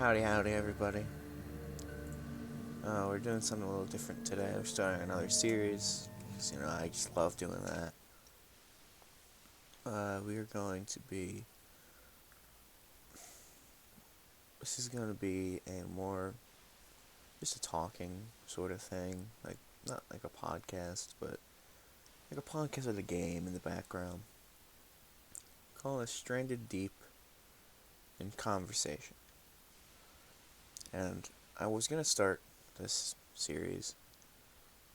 Howdy, everybody. We're doing something a little different today. We're starting another series, because, I just love doing that. We are going to be... This is going to be a more... just a talking sort of thing. Like, not like a podcast, but like a podcast with a game in the background. Call it Stranded Deep in Conversation. And I was going to start this series,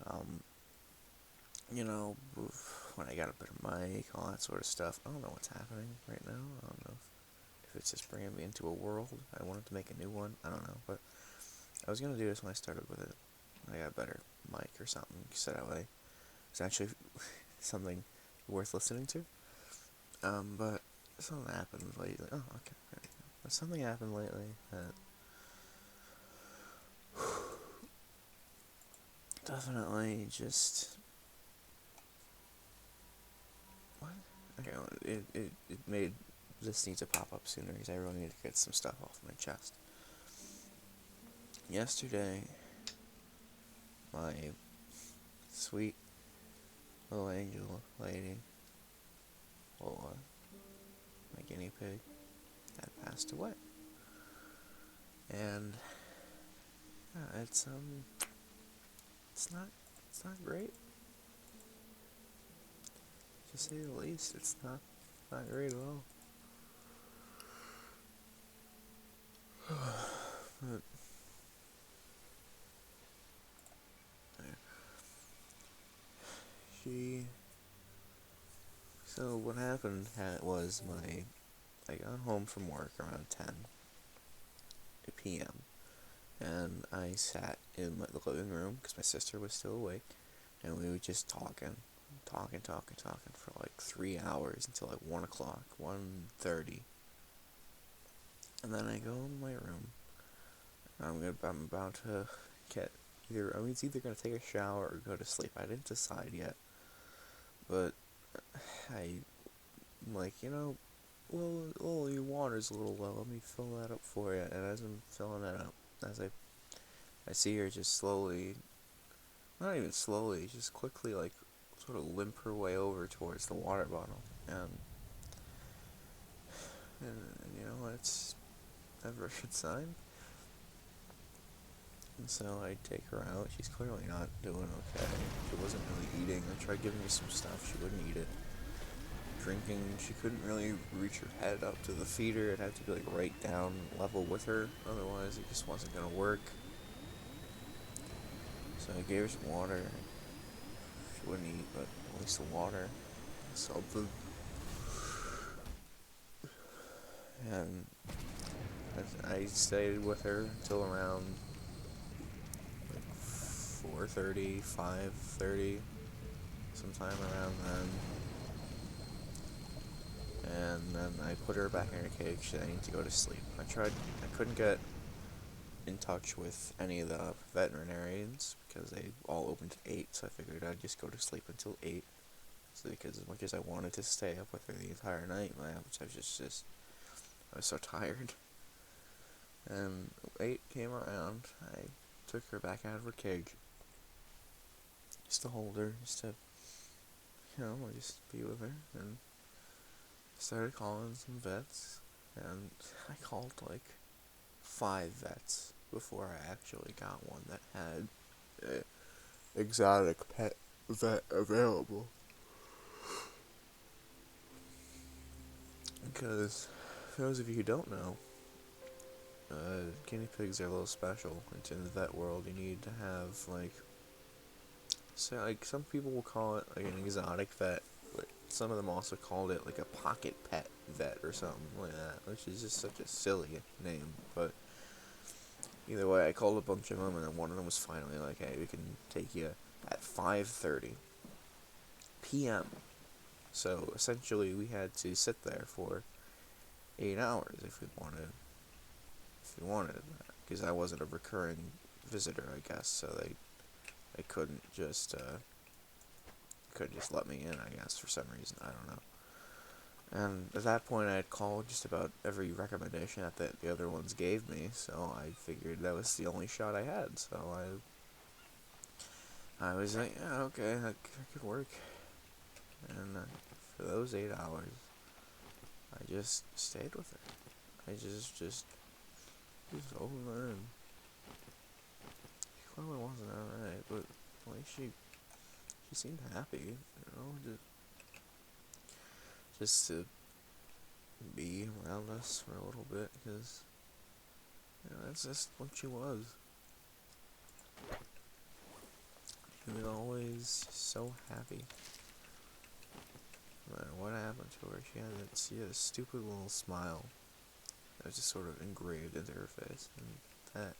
when I got a better mic, all that sort of stuff. I don't know what's happening right now. I don't know if it's just bringing me into a world. I wanted to make a new one. I don't know, but I was going to do this when I started with it. I got a better mic or something, so that way it's actually something worth listening to. But something happened lately. Oh, okay. There we go. But something happened lately that definitely just... What? Okay, well, it made this need to pop up sooner because I really need to get some stuff off my chest. Yesterday, my sweet little angel lady, Lola, my guinea pig, had passed away. And yeah, it's not great. To say the least, it's not great at all. But so what happened was I got home from work around 10 p.m. and I sat in the living room because my sister was still awake, and we were just talking for like 3 hours until like 1 o'clock, 1:30. And then I go in my room. I'm about to get it's either gonna take a shower or go to sleep. I didn't decide yet, but I'm like, well, your water's a little low. Let me fill that up for you. And as I'm filling that up, as I see her just slowly, not even slowly, just quickly, like, sort of limp her way over towards the water bottle. And it's never a good sign. And so I take her out. She's clearly not doing okay. She wasn't really eating. I tried giving her some stuff. She wouldn't eat it. Drinking, she couldn't really reach her head up to the feeder. It had to be like right down level with her. Otherwise, it just wasn't going to work. So I gave her some water. She wouldn't eat, but at least the water. Something. And I stayed with her until around 4:30, 5:30, sometime around then. And then I put her back in her cage saying to go to sleep. I couldn't get in touch with any of the veterinarians because they all opened at 8, so I figured I'd just go to sleep until 8. So because as much as I wanted to stay up with her the entire night, I was so tired. And 8 came around, I took her back out of her cage. Just to hold her, just to, just be with her. And started calling some vets. And I called like 5 vets before I actually got one that had an exotic pet vet available. Because, for those of you who don't know, guinea pigs are a little special. It's in the vet world. You need to have, some people will call it, like, an exotic vet, but some of them also called it, like, a pocket pet vet or something like that, which is just such a silly name, but either way, I called a bunch of them, and then one of them was finally like, hey, we can take you at 5:30 p.m., so essentially we had to sit there for 8 hours if we wanted because I wasn't a recurring visitor, I guess, so they couldn't just let me in, I guess, for some reason, I don't know. And at that point, I had called just about every recommendation that the other ones gave me, so I figured that was the only shot I had. So I was like, yeah, okay, that could work. And for those 8 hours, I just stayed with her. I just over and she clearly wasn't alright, but like she seemed happy, you know, just to be around us for a little bit, because you know that's just what she was. She was always so happy. No matter what happened to her, she had a stupid little smile that was just sort of engraved into her face, and that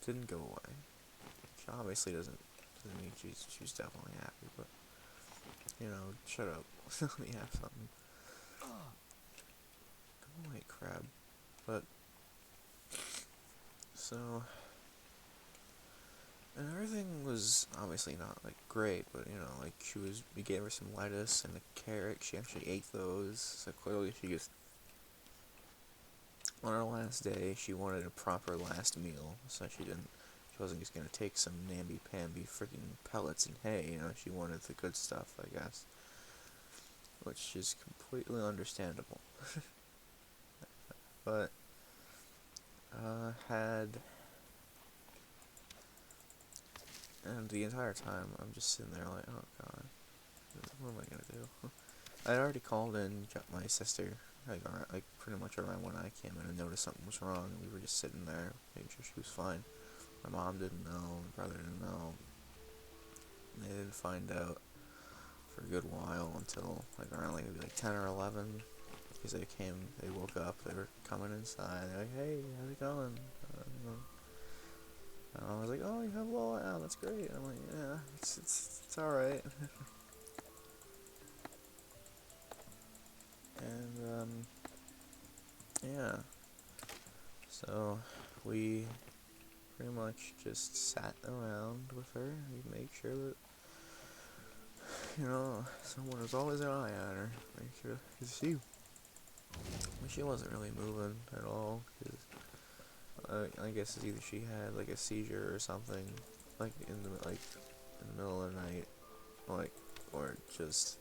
didn't go away. She obviously doesn't mean she's definitely happy, but you know, shut up. Let me have something. Come on, crab. But so, and everything was obviously not like great, but you know, like we gave her some lettuce and a carrot. She actually ate those, so clearly she just on her last day she wanted a proper last meal, so she wasn't just gonna take some namby-pamby freaking pellets and hay, you know, she wanted the good stuff, I guess. Which is completely understandable. But, and the entire time I'm just sitting there like, oh god, what am I gonna do? I'd already called in my sister, like pretty much around when I came in and noticed something was wrong, and we were just sitting there making sure she was fine. My mom didn't know, my brother didn't know. And they didn't find out for a good while until like around like maybe like 10 or 11, because they woke up, they were coming inside, they're like, hey, how's it going? And I was like, oh, you have Lola now, that's great. And I'm like, yeah, it's alright. And yeah, so we pretty much just sat around with her. We made sure that, you know, someone was always an eye on her. Make sure, cause she wasn't really moving at all. Cause I guess it's either she had like a seizure or something, like in the middle of the night, like, or just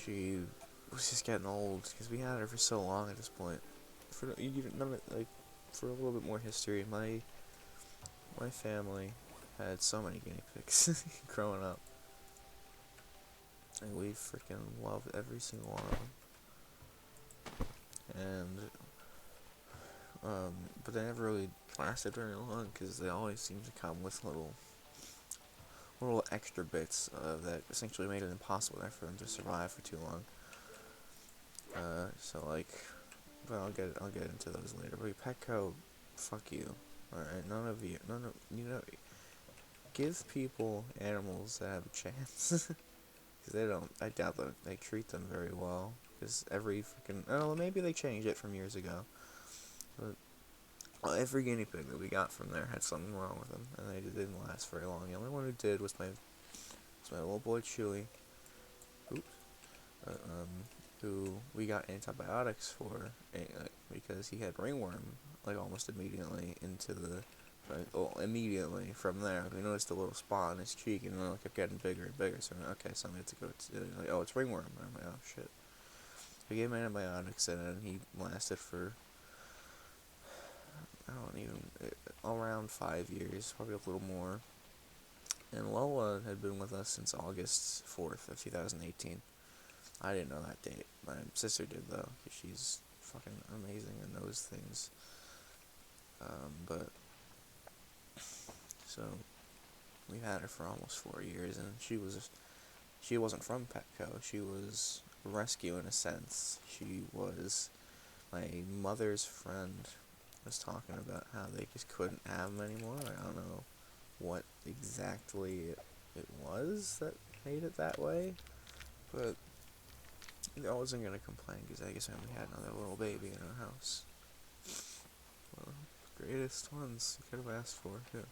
she was just getting old. Cause we had her for so long at this point. For a little bit more history, my family had so many guinea pigs growing up, and we freaking loved every single one of them. And but they never really lasted very long because they always seemed to come with little extra bits that essentially made it impossible for them to survive for too long. So like, but I'll get into those later. But Petco, fuck you. Alright, none of you know, give people animals that have a chance. Because they don't, I doubt that they treat them very well. Because every freaking, oh, maybe they changed it from years ago. But well, every guinea pig that we got from there had something wrong with them, and they didn't last very long. The only one who did was my little boy Chewy, oops, uh, um, who we got antibiotics for because he had ringworm like almost immediately into the. Immediately from there, we noticed a little spot on his cheek, and then it kept getting bigger and bigger. So, okay, so I had to go to, like, oh, it's ringworm. And I'm like, oh, shit. We gave him antibiotics, and then he lasted for, I don't even, around 5 years, probably a little more. And Lola had been with us since August 4th of 2018. I didn't know that date. My sister did, though, because she's fucking amazing and knows things. But, so, we had her for almost 4 years, and she wasn't from Petco. She was rescue in a sense. She was my mother's friend was talking about how they just couldn't have them anymore. I don't know what exactly it was that made it that way, but I wasn't gonna complain because I guess I only had another little baby in our house. Well, greatest ones you could have asked for, too.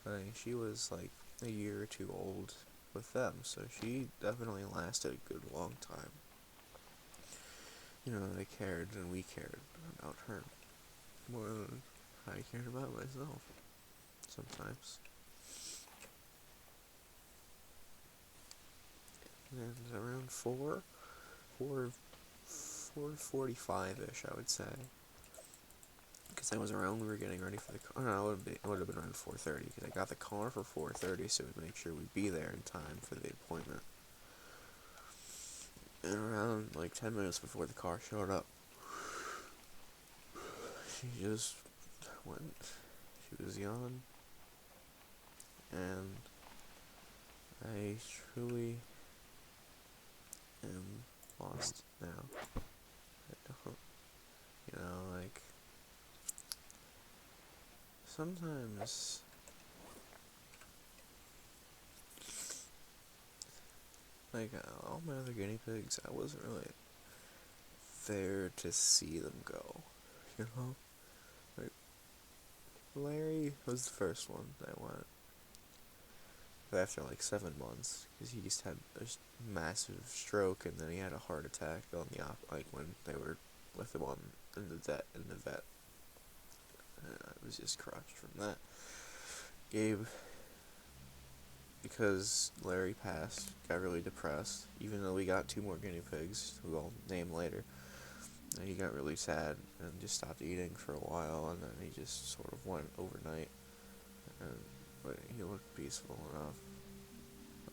I mean, she was like a year or two old with them, so she definitely lasted a good long time. they cared and we cared about her more than I cared about myself sometimes. And around 4:45ish, I would say, because that was around when we were getting ready for the car. No, it would have been around 4:30, because I got the car for 4:30, so we'd make sure we'd be there in time for the appointment. And around like 10 minutes before the car showed up, she just went. She was young, and I truly am lost now. I don't, like, sometimes, like, all my other guinea pigs, I wasn't really there to see them go, Like, Larry was the first one that went. But after like 7 months, because he just had a massive stroke, and then he had a heart attack on the like when they were with him in the vet. And I was just crushed from that. Gabe, because Larry passed, got really depressed. Even though we got 2 more guinea pigs, who I'll name later, and he got really sad and just stopped eating for a while, and then he just sort of went overnight. But he looked peaceful enough.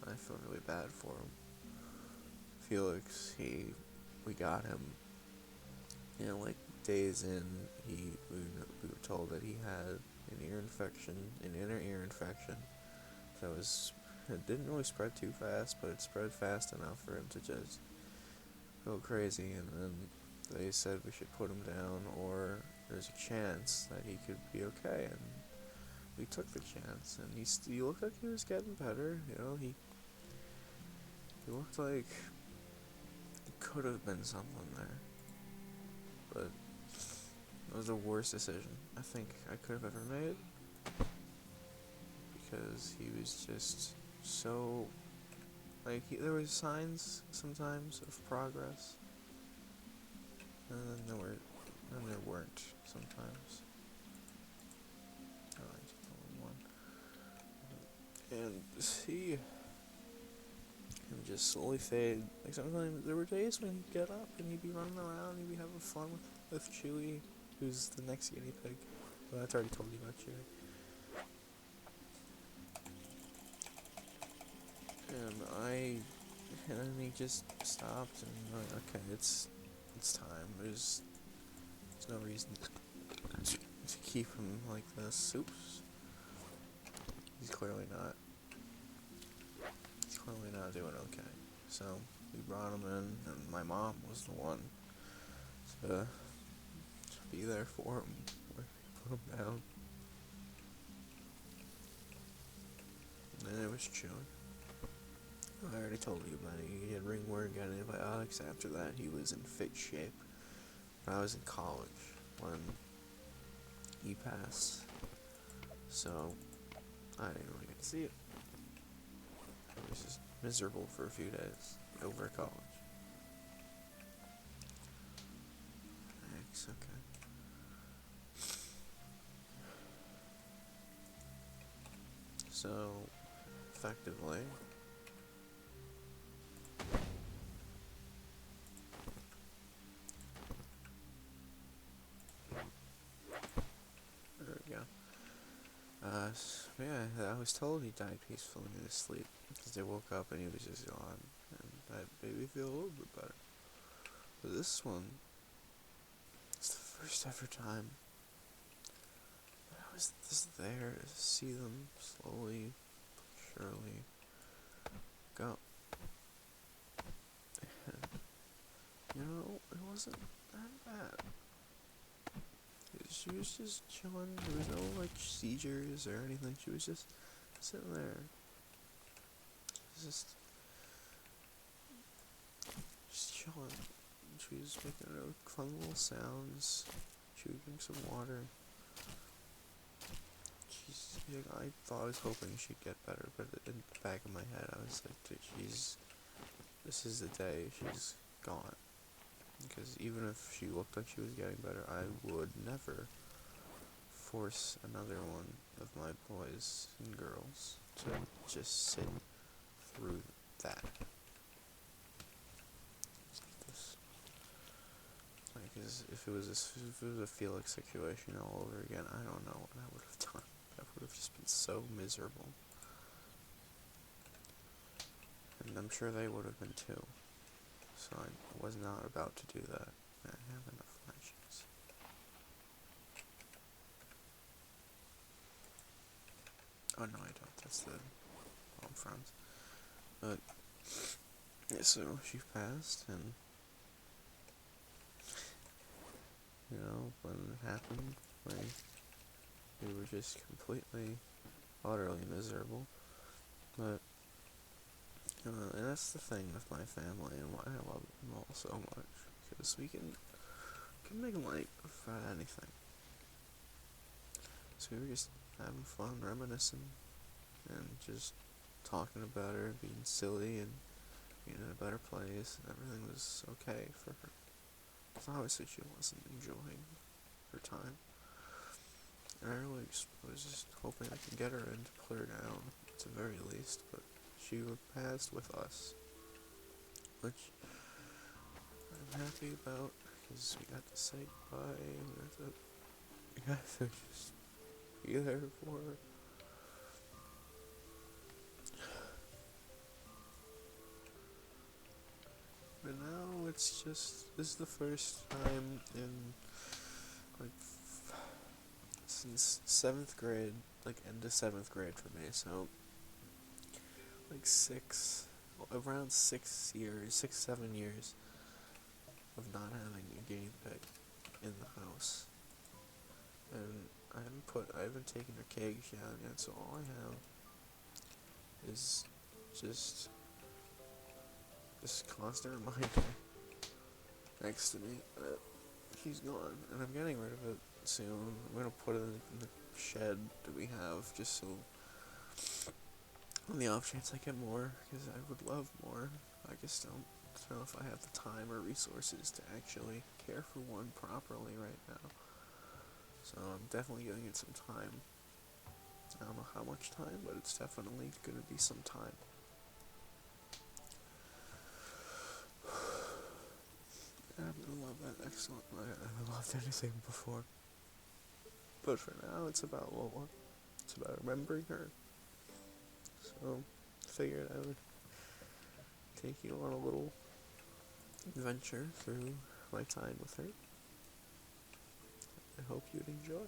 I felt really bad for him. Felix, we got him. Like days in, we were told that he had an inner ear infection. It didn't really spread too fast, but it spread fast enough for him to just go crazy. And then they said we should put him down, or there's a chance that he could be okay. And we took the chance, and he looked like he was getting better. He looked like there could have been something there, but it was the worst decision I think I could have ever made, because he was just so, like, there were signs sometimes of progress, and then there weren't sometimes. I like one, and see him just slowly fade. Like, sometimes there were days when he'd get up and he'd be running around, he'd be having fun with Chewy, who's the next guinea pig. Well, I've already told you about Chewy. And then he just stopped, and I'm like, okay, it's time. There's no reason to keep him like this. Oops. He's clearly not doing okay. So we brought him in, and my mom was the one to be there for him, where we put him down. And then it was Chewy. I already told you about it. He had ringworm, got antibiotics. After that, he was in fit shape. I was in college when he passed, so I didn't really get to see it. I was just miserable for a few days over college. Thanks, okay. So, effectively, there we go. Yeah, I was told he died peacefully in his sleep, because they woke up and he was just gone, and that made me feel a little bit better. But this one, it's the first ever time that I was just there to see them slowly, surely go. And, it wasn't that bad. She was just chilling. There was no, like, seizures or anything. She was just sitting there. Just chilling. She was making fun little sounds. She would drink some water. I was hoping she'd get better, but in the back of my head, I was like, this is the day she's gone. because even if she looked like she was getting better, I would never force another one of my boys and girls to just sit through that. This, like, if it was a Felix situation all over again, I don't know what I would have done. I would have just been so miserable, and I'm sure they would have been too. So I was not about to do that. I have enough matches. Oh no, I don't. That's the home friends. But yeah, so she passed, and you know when it happened, we were just completely, utterly miserable. But and that's the thing with my family and why I love them all so much, because we can make light of anything. So we were just having fun, reminiscing, and just talking about her, being silly, and being in a better place, and everything was okay for her. So obviously she wasn't enjoying her time. And I really was just hoping I could get her in to put her down, at the very least, but she passed with us, which I'm happy about, because we got to say goodbye, and we got to just be there for her. But now it's just, this is the first time in, like, since 7th grade, like, end of 7th grade for me, so, like, around 7 years of not having a guinea pig in the house. And I haven't taken her cage down yet, so all I have is just this constant reminder next to me that he's gone, and I'm getting rid of it soon. I'm gonna put it in the shed that we have, just so on the off chance I get more, because I would love more. I just don't know if I have the time or resources to actually care for one properly right now. So I'm definitely giving it some time. I don't know how much time, but it's definitely gonna be some time. I'm gonna love that next one. I loved anything before. But for now, it's about Lola. It's about remembering her. So, I figured I would take you on a little adventure through my time with her. I hope you'd enjoy.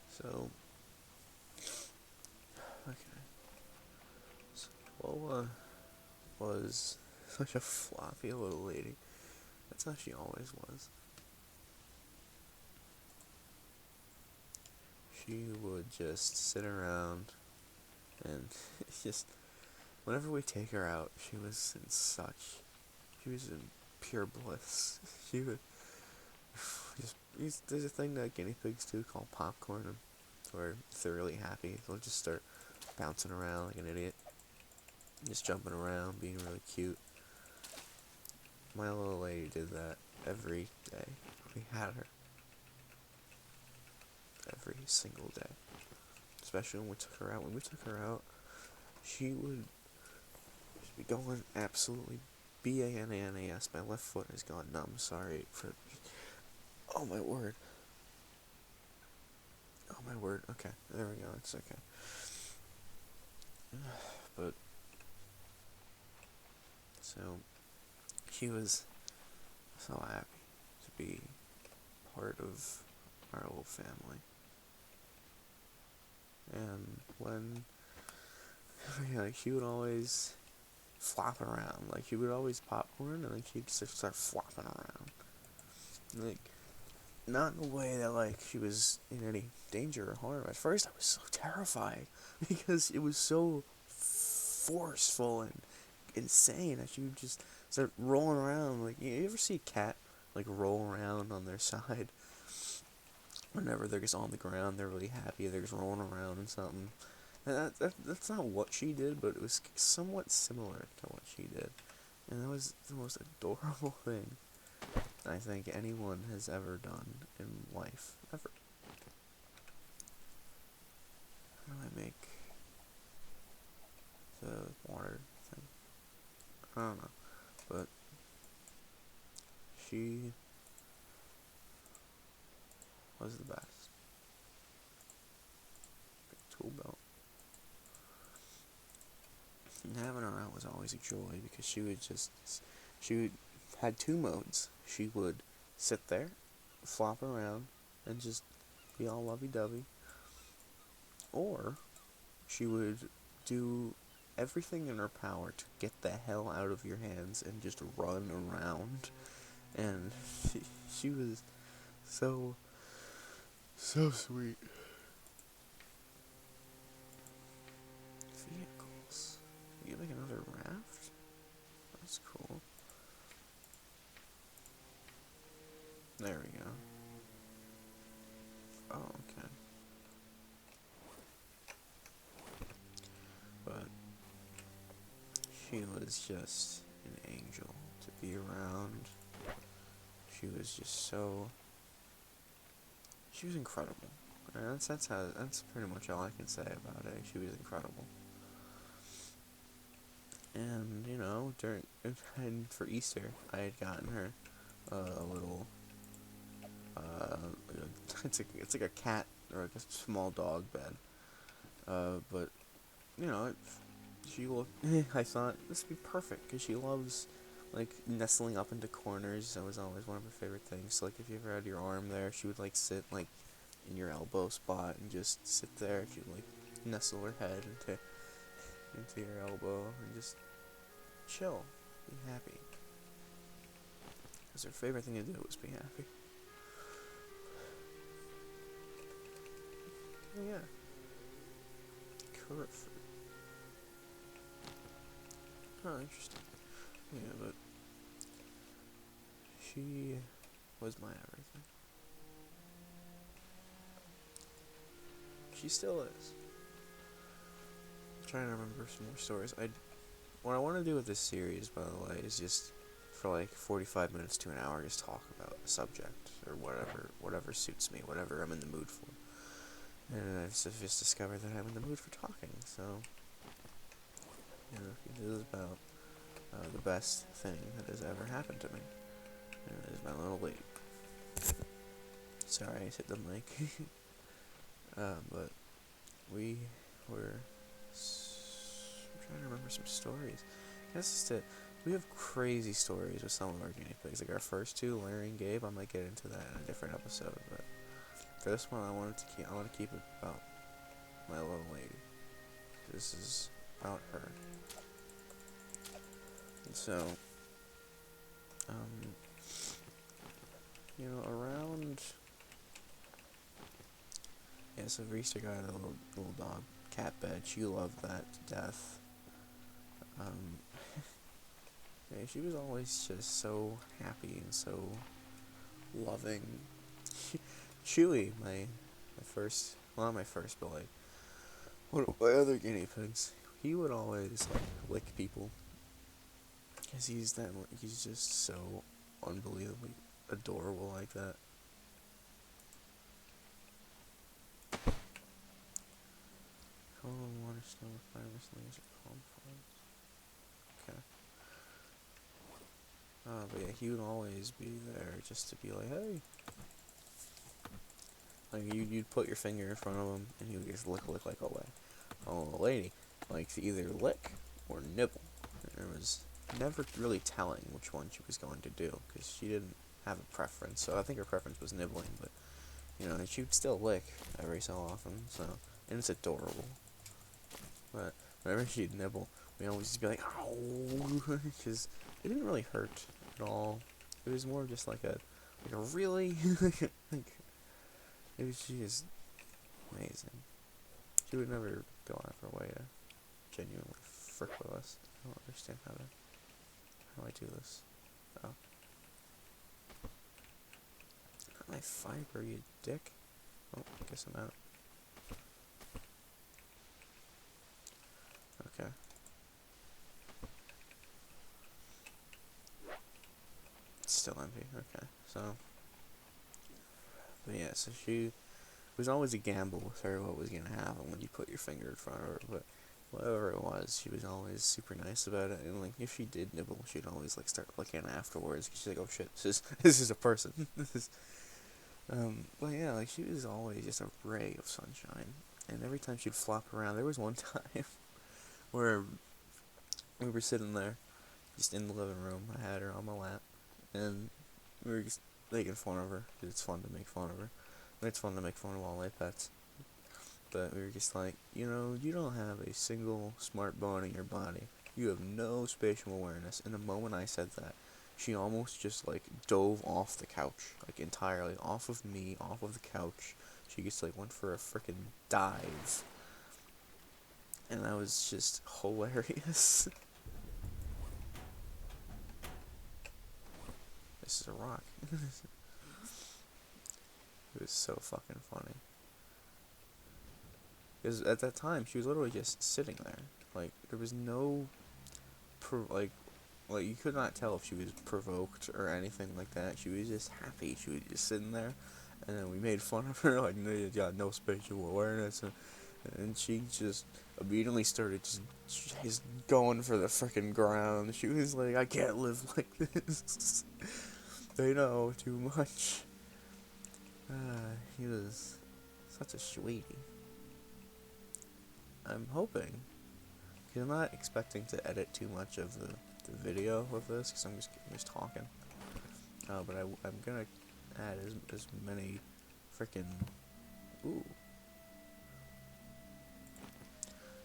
So, okay. So, Lola was such a floppy little lady. That's how she always was. She would just sit around and just, whenever we take her out, she was in pure bliss. She would there's a thing that guinea pigs do called popcorn, where if they're really happy, they'll just start bouncing around like an idiot, just jumping around, being really cute. My little lady did that every day. We had her every single day, especially when we took her out. When we took her out, she would just be going absolutely bananas. My left foot has gone numb. Sorry for. Oh my word. Oh my word. Okay, there we go. It's okay. But so she was so happy to be part of our little family. And when like she would always flop around, like she would always popcorn, and then she'd just start flopping around, like not in a way that like she was in any danger or harm. At first, I was so terrified because it was so forceful and insane that she would just start rolling around. Like, you ever see a cat like roll around on their side? Whenever they're just on the ground, they're really happy. They're just rolling around and something. That's not what she did, but it was somewhat similar to what she did. And that was the most adorable thing I think anyone has ever done in life. Ever. How do I make the water thing? I don't know. But she was the best. Big tool belt. And having her out was always a joy because she had two modes. She would sit there, flop around, and just be all lovey-dovey. Or she would do everything in her power to get the hell out of your hands and just run around. And she was so sweet. Vehicles. You make another raft? That's cool. There we go. Oh, okay. But she was just an angel to be around. She was just so... She was incredible. That's pretty much all I can say about it. She was incredible. And, you know, and for Easter, I had gotten her a little, it's like a cat, or like a small dog bed. But, you know, she looked, I thought, this would be perfect, because she loves, like, nestling up into corners. That was always one of her favorite things. So, like, if you ever had your arm there, she would, like, sit, like, in your elbow spot, and just sit there. She'd, like, nestle her head into your elbow, and just chill, be happy. Because her favorite thing to do was be happy. Oh, yeah. Carrot fruit. Oh, interesting. Yeah, but she was my everything. She still is. I'm trying to remember some more stories. What I want to do with this series, by the way, is just for like 45 minutes to an hour, just talk about a subject or whatever suits me, whatever I'm in the mood for. And I've just discovered that I'm in the mood for talking, so, you know, this is about the best thing that has ever happened to me, and it is my little lady. Sorry, I hit the mic. But we were, I'm trying to remember some stories. I guess it's it. We have crazy stories with some of our guinea pigs. Like our first two, Larry and Gabe, I might get into that in a different episode, but for this one, I want to keep it about my little lady. This is about her. And so, you know, around, yeah, so Reester got a little dog cat bed. She loved that to death. Yeah, she was always just so happy and so loving. Chewy, my first, well, not my first, but like one of my other guinea pigs, he would always like lick people, because he's just so unbelievably adorable like that. Cold water snow with fibrous leaves or palm fronds. Okay. But yeah, he would always be there just to be like, hey. Like, you'd put your finger in front of him, and he would just lick like away. Oh, the lady liked to either lick or nibble. And there was never really telling which one she was going to do, because she didn't have a preference. So I think her preference was nibbling, but, you know, and she would still lick every so often, so, and it's adorable. But whenever she'd nibble, we always just be like, ow, because it didn't really hurt at all. It was more just like a really, like, it was just amazing. She would never go out of her way to genuinely frick with us. I don't understand how I do this. Oh. Not my fiber, you dick. Oh, I guess I'm out. still empty. Okay, so, but yeah, so she was always a gamble with her what was gonna happen when you put your finger in front of her, but whatever it was, she was always super nice about it, and like if she did nibble, she'd always like start licking afterwards. Cause she's like, oh shit, this is a person. This is, but yeah, like she was always just a ray of sunshine, and every time she'd flop around, there was one time where we were sitting there, just in the living room. I had her on my lap, and we were just making fun of her, because it's fun to make fun of her. And it's fun to make fun of all my pets. But we were just like, you know, you don't have a single smart bone in your body. You have no spatial awareness. And the moment I said that, she almost just, like, dove off the couch. Like, entirely. Off of me, off of the couch. She just, like, went for a freaking dive. And that was just hilarious. This is a rock. It was so fucking funny. Because at that time, she was literally just sitting there. Like, there was no, like, you could not tell if she was provoked or anything like that. She was just happy. She was just sitting there. And then we made fun of her, like, yeah, no spatial awareness. And she just immediately started just going for the freaking ground. She was like, I can't live like this. They know too much. He was such a sweetie. I'm hoping, because I'm not expecting to edit too much of the video with this, because I'm just talking. But I'm gonna add as many freaking, ooh.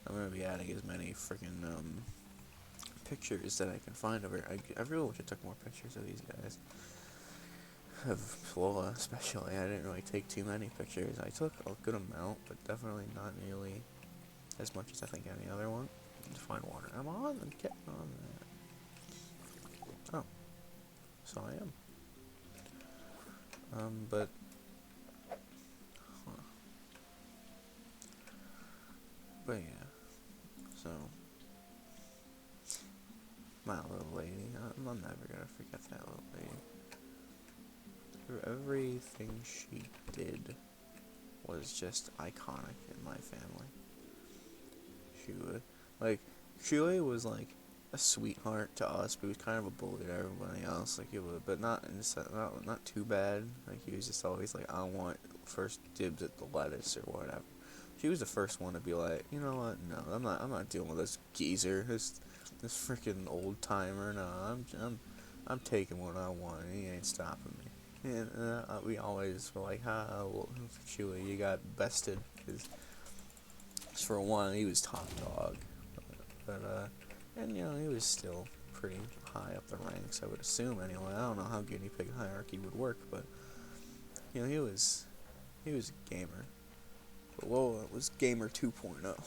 I'm gonna be adding as many freaking pictures that I can find of her. I really wish I took more pictures of these guys. Of Lola, especially. I didn't really take too many pictures. I took a good amount, but definitely not nearly as much as I think any other one. Let's find water. I'm on. I'm getting on that. Oh, so I am. But huh. But yeah. So my little lady. I'm never gonna forget that little lady. Everything she did was just iconic in my family. She would, like, Chewie was like a sweetheart to us, but he was kind of a bully to everybody else. Like, he would, but not not too bad. Like, he was just always like, I want first dibs at the lettuce or whatever. She was the first one to be like, you know what? No, I'm not dealing with this geezer, this freaking old timer. No, I'm taking what I want. And he ain't stopping me. And we always were like, well, Chewie, you got bested. Cause for one, he was top dog. But, and, you know, he was still pretty high up the ranks, I would assume, anyway. I don't know how guinea pig hierarchy would work, but, you know, he was a gamer. But Lola was gamer 2.0.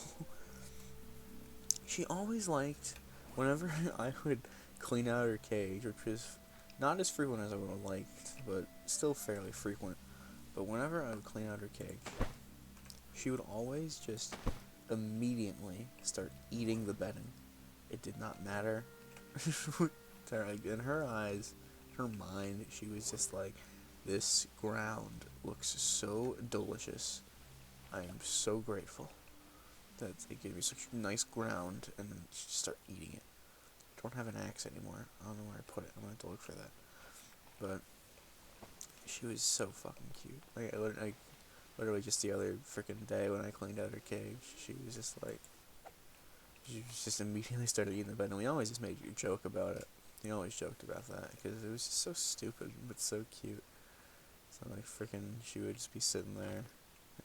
She always liked, whenever I would clean out her cage, which was not as frequent as I would have liked, but still fairly frequent. But whenever I would clean out her cage, she would always just immediately start eating the bedding. It did not matter. In her eyes, her mind, she was just like, this ground looks so delicious. I am so grateful that they gave me such nice ground, and then she just start eating it. I don't have an axe anymore. I don't know where I put it. I'm gonna have to look for that. But she was so fucking cute. Like, I literally just the other freaking day when I cleaned out her cage, she was just like, she just immediately started eating the bed, and we always just made a joke about it. We always joked about that, because it was just so stupid, but so cute. So, like, freaking, she would just be sitting there,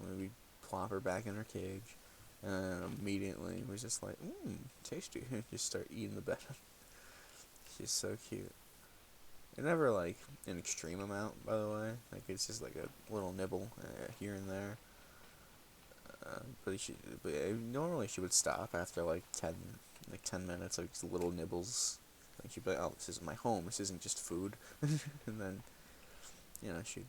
and we'd plop her back in her cage, and immediately was just like, tasty, and just start eating the bed. She's so cute. And never, like, an extreme amount, by the way. Like, it's just like a little nibble here and there. But normally she would stop after like 10 minutes, like just little nibbles. Like, she'd be like, oh, this isn't my home, this isn't just food. And then, you know, she'd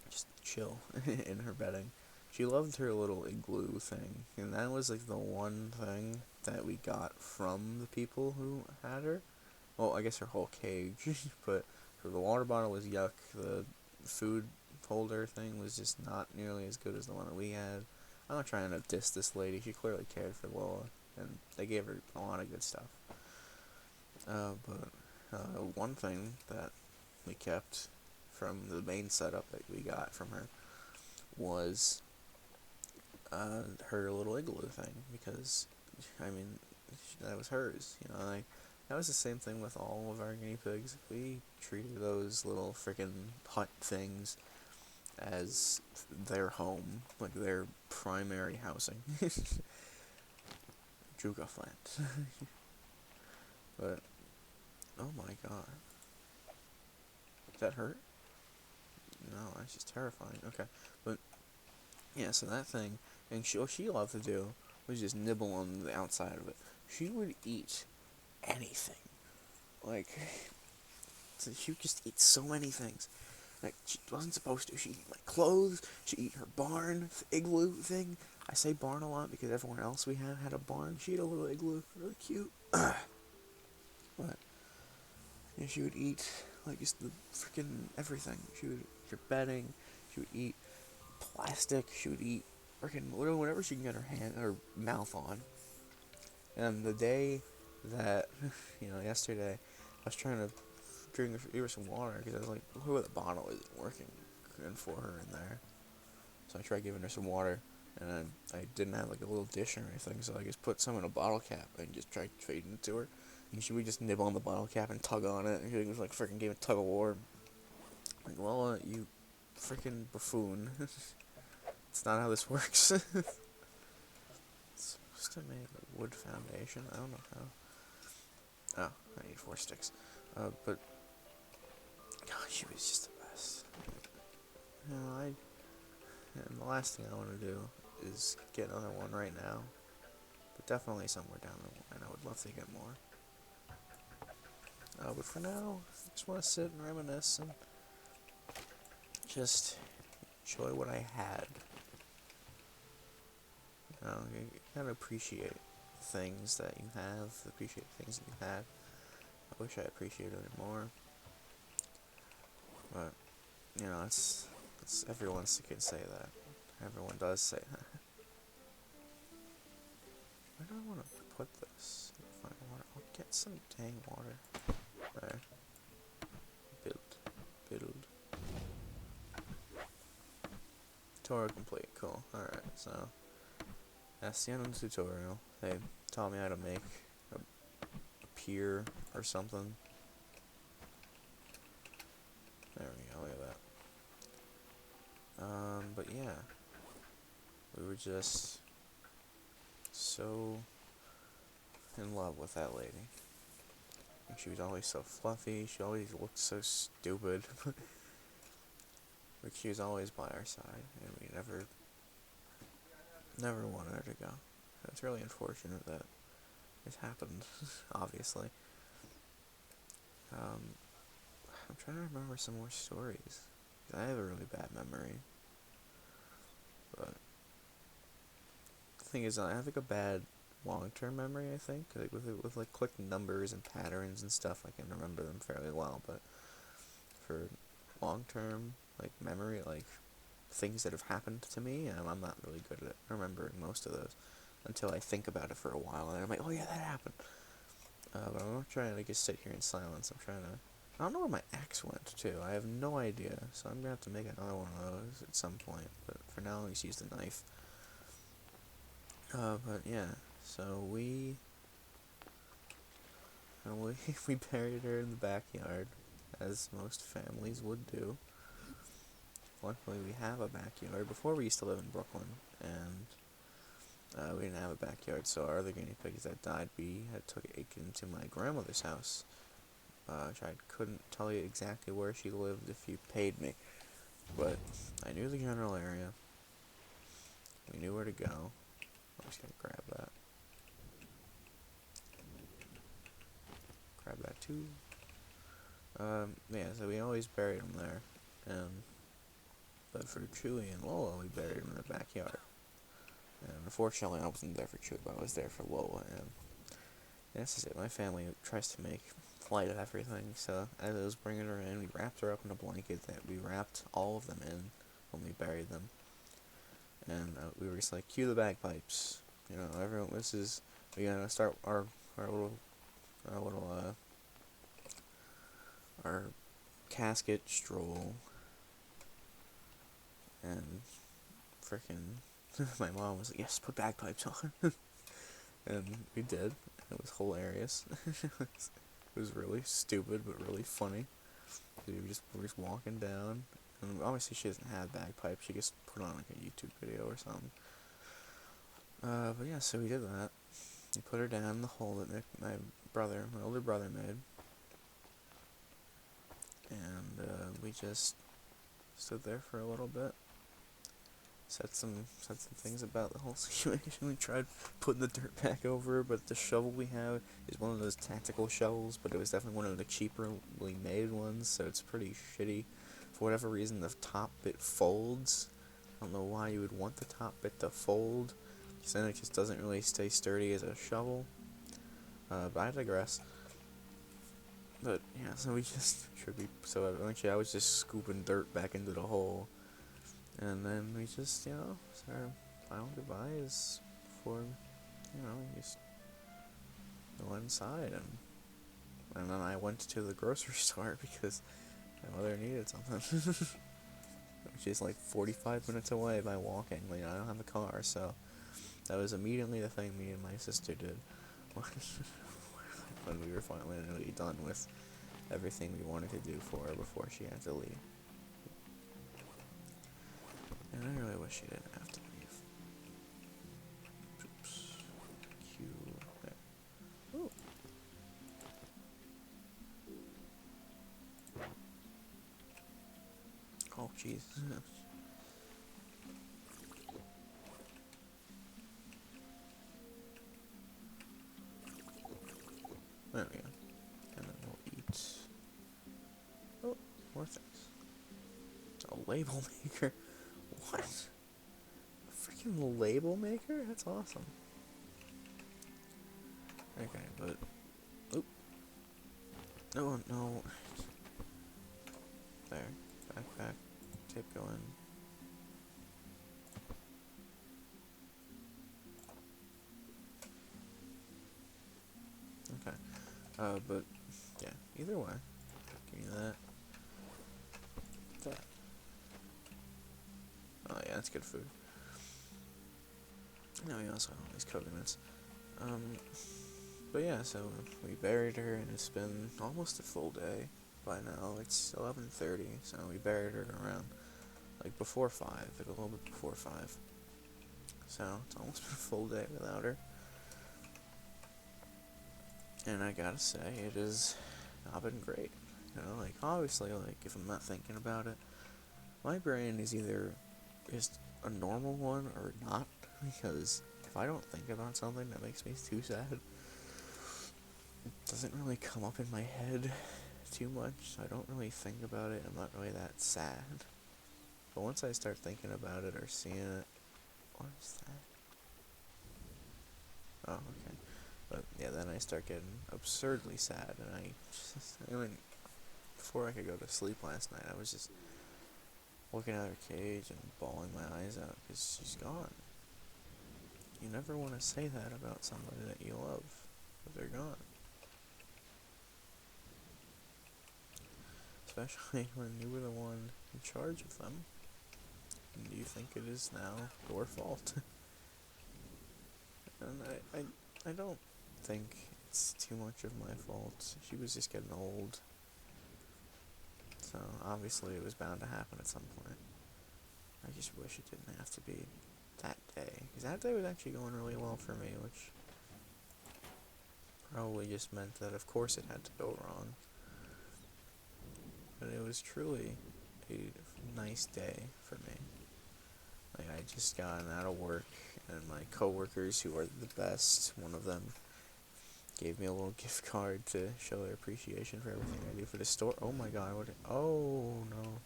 just chill in her bedding. She loved her little igloo thing, and that was like the one thing that we got from the people who had her. Well, I guess her whole cage, but the water bottle was yuck. The food holder thing was just not nearly as good as the one that we had. I'm not trying to diss this lady. She clearly cared for Lola, and they gave her a lot of good stuff. But one thing that we kept from the main setup that we got from her was her little igloo thing, because, I mean, that was hers, you know, like, that was the same thing with all of our guinea pigs. We treated those little freaking hut things as their home, like their primary housing. Juga flat. But, oh my god. Did that hurt? No, that's just terrifying. Okay, but, yeah, so that thing, and what she loved to do was just nibble on the outside of it. She would eat anything. Like, so she would just eat so many things. Like, she wasn't supposed to. She'd eat my clothes, she'd eat her barn, igloo thing. I say barn a lot because everyone else we had a barn. She had a little igloo, really cute. But, yeah, she would eat, like, just the freaking everything. She would eat your bedding, she would eat plastic, she would eat freaking whatever she can get her mouth on. And the day that, yesterday, I was trying to give her some water, because I was like, look, the bottle isn't working for her in there. So I tried giving her some water, and I didn't have, like, a little dish or anything, so I just put some in a bottle cap and just tried feeding it to her. And she would just nibble on the bottle cap and tug on it, and she was like freaking gave a tug of war. Like, Lola, you freaking buffoon. It's not how this works. It's supposed to make a wood foundation. I don't know how. Oh, I need 4 sticks. But God, she was just the best. And the last thing I want to do is get another one right now. But definitely somewhere down the line, I would love to get more. But for now, I just want to sit and reminisce and just enjoy what I had. You gotta appreciate things that you have, appreciate things that you had. I wish I appreciated it more. But, it's everyone can say that. Everyone does say that. Where do I want to put this? Find water. I'll get some dang water. There. Build. Tutorial complete. Cool. Alright, so that's the end of the tutorial. They taught me how to make a pier or something. There we go, look at that. But yeah. We were just so in love with that lady. And she was always so fluffy, she always looked so stupid. But she was always by our side, and we never wanted her to go. It's really unfortunate that it happened, obviously. I'm trying to remember some more stories. I have a really bad memory. But the thing is, I have like a bad long-term memory, I think. Like with like quick numbers and patterns and stuff, I can remember them fairly well. But for long-term, like, memory, like, things that have happened to me, I'm not really good at remembering most of those until I think about it for a while, and I'm like, oh yeah, that happened. But I'm not trying to just sit here in silence. I don't know where my axe went, too. I have no idea, so I'm gonna have to make another one of those at some point, but for now, I'll just use the knife. But yeah, so we buried her in the backyard, as most families would do. Luckily, we have a backyard. Before, we used to live in Brooklyn, and we didn't have a backyard, so our other guinea pigs that died, we had taken to my grandmother's house, which I couldn't tell you exactly where she lived if you paid me, but I knew the general area. We knew where to go. I'm just gonna grab that. Grab that too. Yeah, so we always buried them there, but for Chewy and Lola, we buried them in the backyard. And unfortunately, I wasn't there for Chewy, but I was there for Lola, and this is it. My family tries to make flight of everything. So as I was bringing her in, we wrapped her up in a blanket that we wrapped all of them in when we buried them. And we were just like, cue the bagpipes. You know, everyone, we gotta start our little, our little, our casket stroll. And frickin' my mom was like, yes, put bagpipes on. And we did. It was hilarious. It was really stupid, but really funny. We were just walking down, and obviously she doesn't have bagpipes. She just put on like a YouTube video or something. But yeah, so we did that. We put her down in the hole that my older brother made, and we just stood there for a little bit. Said some things about the whole situation. We tried putting the dirt back over, but the shovel we have is one of those tactical shovels, but it was definitely one of the cheaply made ones, so it's pretty shitty. For whatever reason, the top bit folds. I don't know why you would want the top bit to fold, because then it just doesn't really stay sturdy as a shovel. But I digress. But yeah, so we just so eventually I was just scooping dirt back into the hole. And then we just, started final goodbyes before, we just go inside. And then I went to the grocery store because my mother needed something. Which is like 45 minutes away by walking. I don't have a car, so that was immediately the thing me and my sister did when we were finally done with everything we wanted to do for her before she had to leave. And I really wish she didn't have to leave. Oops. Q. There. Ooh. Oh, jeez. There we go. And then we'll eat. Oh, more things. A label maker. What? A freaking label maker? That's awesome. Okay, but... Oop. No, no. There. Backpack. Tape going. Okay. But... Yeah, either way. Give me that. That. Oh yeah, that's good food. Now we also have all these coconuts. But yeah, so we buried her, and it's been almost a full day by now. It's 11:30, so we buried her around, like, before 5, like a little bit before 5. So it's almost been a full day without her. And I gotta say, it has not been great. Like, obviously, like, if I'm not thinking about it, my brain is either just a normal one or not, because if I don't think about something that makes me too sad, it doesn't really come up in my head too much. I don't really think about it. I'm not really that sad. But once I start thinking about it or seeing it, what is that? Oh, okay. But yeah, then I start getting absurdly sad, and before I could go to sleep last night, I was just looking at her cage and bawling my eyes out because she's gone. You never want to say that about somebody that you love, but they're gone. Especially when you were the one in charge of them, and you think it is now your fault. And I don't think it's too much of my fault. She was just getting old. So, obviously it was bound to happen at some point. I just wish it didn't have to be that day. Because that day was actually going really well for me, which probably just meant that of course it had to go wrong. But it was truly a nice day for me. Like, I just gotten out of work, and my coworkers, who are the best, one of them gave me a little gift card to show their appreciation for everything I do for the store. Oh my god, oh no.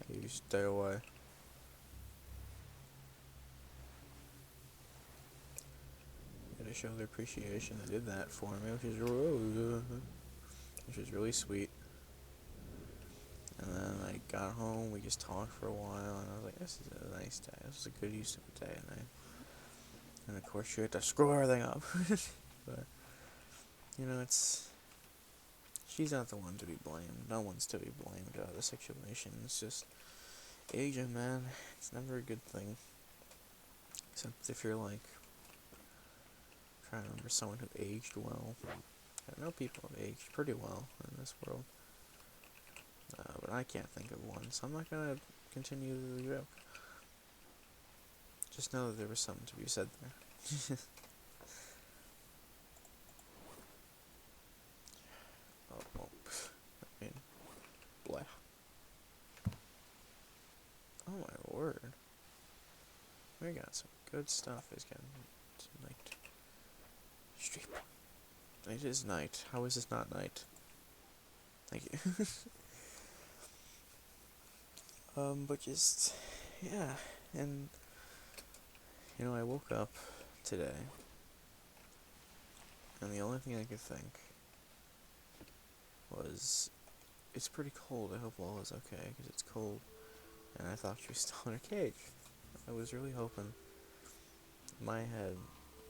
Hey, you stay away. to show their appreciation, they did that for me, which was really sweet. And then I got home, we just talked for a while, and I was like, this is a nice day. This is a good use of a day. And of course, she had to screw everything up. But, she's not the one to be blamed. No one's to be blamed out of the situation. It's just aging, man. It's never a good thing. Except if you're like, trying to remember someone who aged well. I know people have aged pretty well in this world. But I can't think of one, so I'm not gonna continue the joke. Just know that there was something to be said there. Oh, I mean, blah. Oh my word. We got some good stuff is getting tonight. Stream. It is night. How is this not night? Thank you. But just, yeah, and, I woke up today, and the only thing I could think was, it's pretty cold, I hope Lola's okay, because it's cold, and I thought she was still in her cage. I was really hoping my head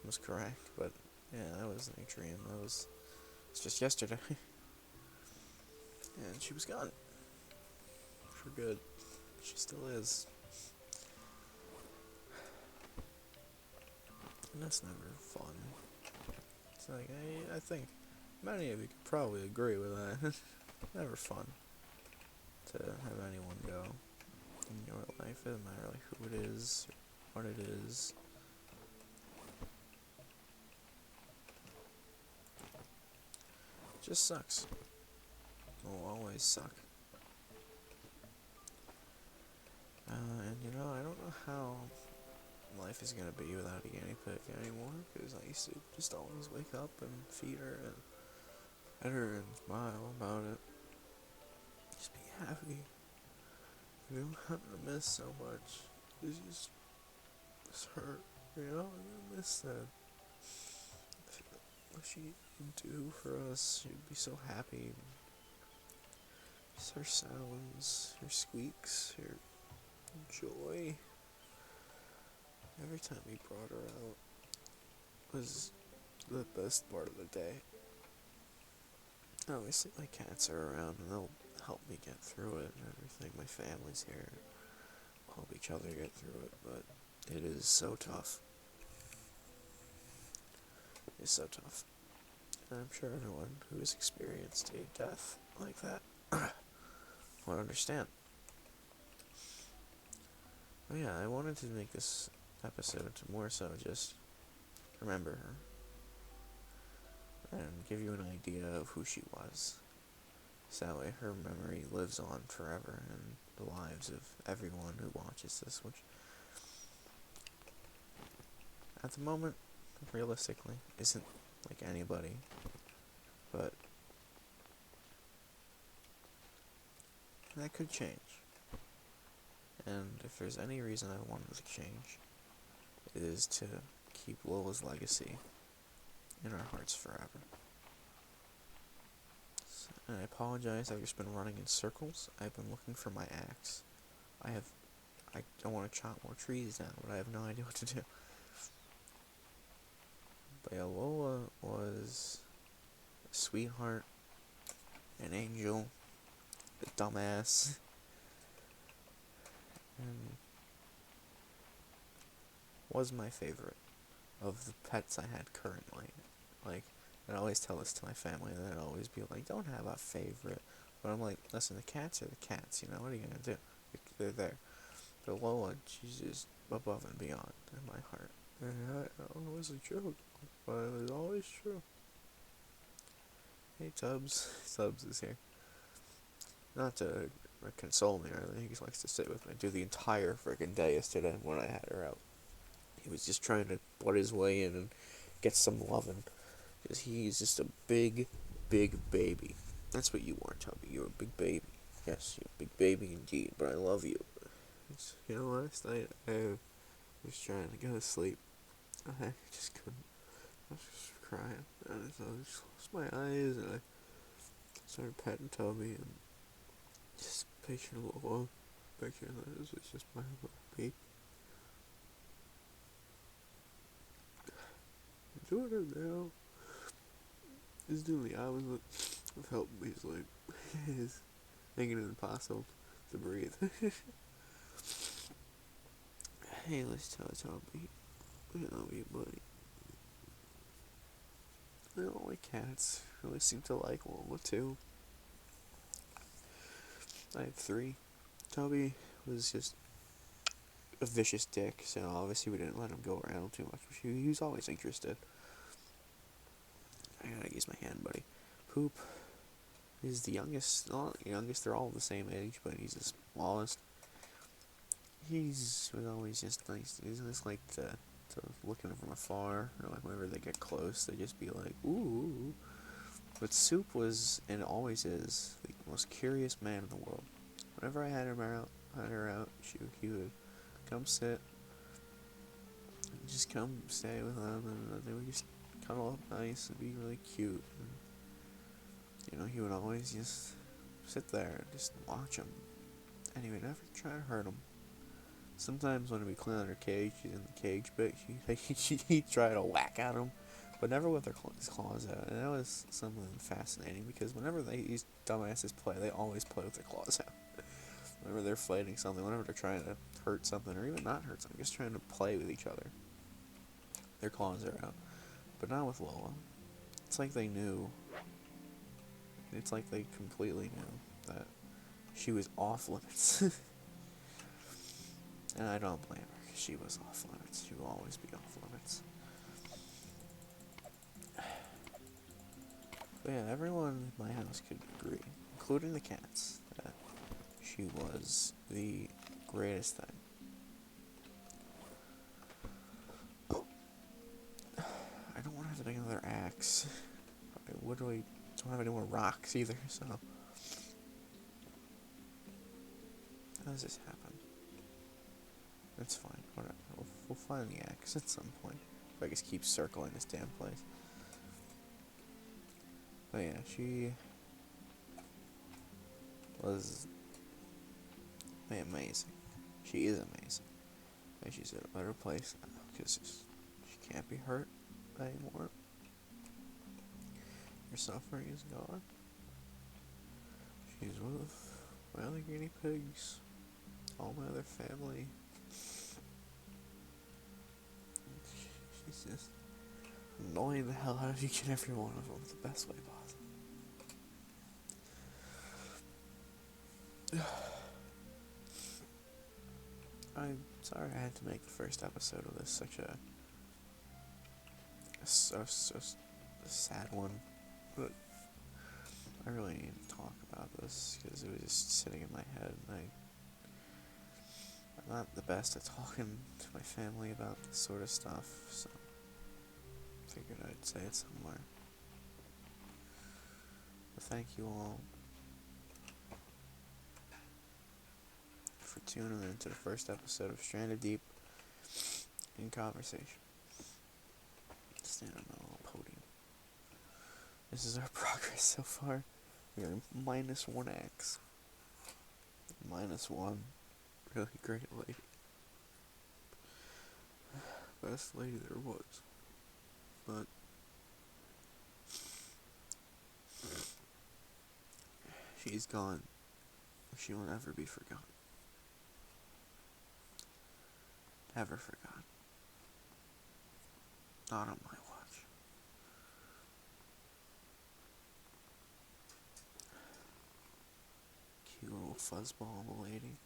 was correct, but, yeah, that wasn't a dream, it's just yesterday, and she was gone, for good. She still is. And that's never fun. It's like, I think many of you could probably agree with that. Never fun to have anyone go in your life. It doesn't matter like who it is, or what it is. It just sucks. It will always suck. And I don't know how life is gonna be without a guinea pig anymore, because I used to just always wake up and feed her and pet her and smile about it. Just be happy. You don't have to miss so much. It's just hurt. I'm gonna miss that. What she would do for us, she'd be so happy. Just her sounds, her squeaks, her joy. Every time we brought her out was the best part of the day. Obviously my cats are around and they'll help me get through it and everything. My family's here. We'll help each other get through it, but it is so tough. It's so tough. And I'm sure everyone who has experienced a death like that will understand. But yeah, I wanted to make this episode to more so just remember her and give you an idea of who she was. So that way her memory lives on forever in the lives of everyone who watches this, which at the moment, realistically, isn't like anybody, but that could change. And if there's any reason I want it to change, it is to keep Lola's legacy in our hearts forever. And I apologize, I've just been running in circles. I've been looking for my axe. I want to chop more trees down, but I have no idea what to do. But yeah, Lola was a sweetheart, an angel, a dumbass, and was my favorite of the pets I had currently. Like, I'd always tell this to my family, and they'd always be like, don't have a favorite. But I'm like, listen, the cats are the cats, what are you gonna do? They're there. But Lola, she's just above and beyond in my heart. And I don't know, it's a joke, but it was always true. Hey, Tubbs. Tubbs is here. Not to console me or anything, he just likes to sit with me. Do the entire freaking day yesterday when I had her out. He was just trying to butt his way in and get some loving. Because he's just a big, big baby. That's what you are, Tubby. You're a big baby. Yes, you're a big baby indeed, but I love you. Last night I was trying to go to sleep. I just couldn't. was just crying. And so I just closed my eyes and I started petting Toby and just picturing Lola. Picturing that it was just my little baby. Doing it now. He's doing the opposite of helping me. He's like, he's making it impossible to breathe. Hey, let's tell Toby. I love you, buddy. I don't like cats. Really seem to like Lola too. I had 3. Toby was just a vicious dick, so obviously we didn't let him go around too much. He was always interested. I gotta use my hand, buddy. Poop is the youngest. Not the youngest. They're all the same age, but he's the smallest. He's was always just nice. He's just like to look at him from afar. Or like whenever they get close, they just be like, ooh. But Soup was and always is the most curious man in the world. Whenever I had her out, he would come sit, just come stay with them, and they would just cuddle up nice and be really cute. And, you know, he would always just sit there and just watch them, and he would never try to hurt them. Sometimes when we clean out her cage, she's in the cage bit, he'd try to whack at him, but never with his claws out. And that was something fascinating because whenever these dumbasses play, they always play with their claws out. Whenever they're fighting something, whenever they're trying to hurt something, or even not hurt something, just trying to play with each other, their claws are out. But not with Lola. It's like they knew. It's like they completely knew that she was off limits. And I don't blame her, because she was off limits. She will always be off limits. But yeah, everyone in my house could agree, including the cats, that she was the greatest thing. I don't want to have to make another axe. I literally don't have any more rocks either, so. How does this happen? It's fine, whatever. We'll find the axe at some point. If I just keep circling this damn place. But yeah, she was amazing. She is amazing. And she's in a better place now, because she can't be hurt anymore. Her suffering is gone. She's with my other guinea pigs, all my other family. She's just annoying the hell out of each and every one of them the best way possible. I'm sorry I had to make the first episode of this such a sad one, but I really need to talk about this because it was just sitting in my head, and I'm not the best at talking to my family about this sort of stuff, so I figured I'd say it somewhere. But thank you all for tuning in to the first episode of Stranded Deep in Conversation. Stand on a little podium. This is our progress so far. We are minus 1 axe. Minus 1 really great lady. Best lady there was. But she's gone. She will never be forgotten. Never forgotten. Not on my watch. Cute little fuzzball of a lady.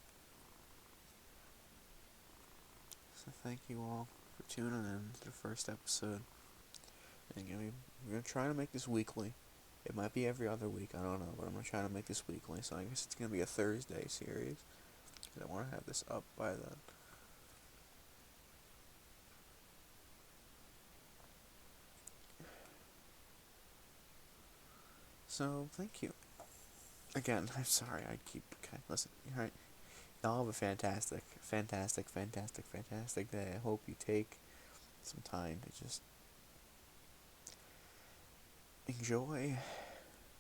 So thank you all for tuning in to the first episode. And we're gonna try to make this weekly. It might be every other week, I don't know, but I'm gonna try to make this weekly. So I guess it's gonna be a Thursday series. Cause I want to have this up by then. So, thank you. Again, I'm sorry, okay, listen, alright. Y'all have a fantastic day. I hope you take some time to just enjoy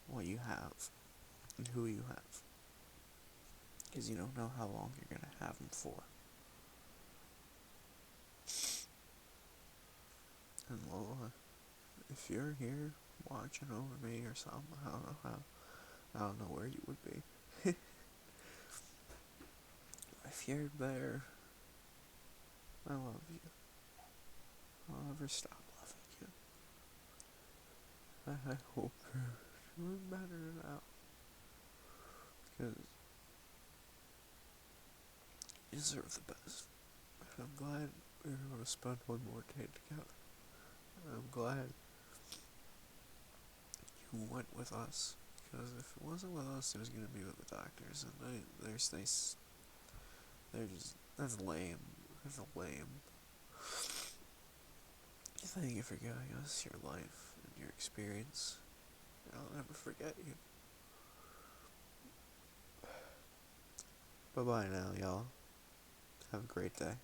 what you have and who you have. Because you don't know how long you're going to have them for. And Lola, if you're here watching over me or something, I don't know where you would be. If you're there, I love you. I'll never stop loving you. I hope you're doing better now. Because you deserve the best. And I'm glad we were able to spend one more day together. And I'm glad you went with us. Because if it wasn't with us, it was going to be with the doctors. And that's lame. That's lame. Thank you for giving us your life and your experience. I'll never forget you. Bye-bye now, y'all. Have a great day.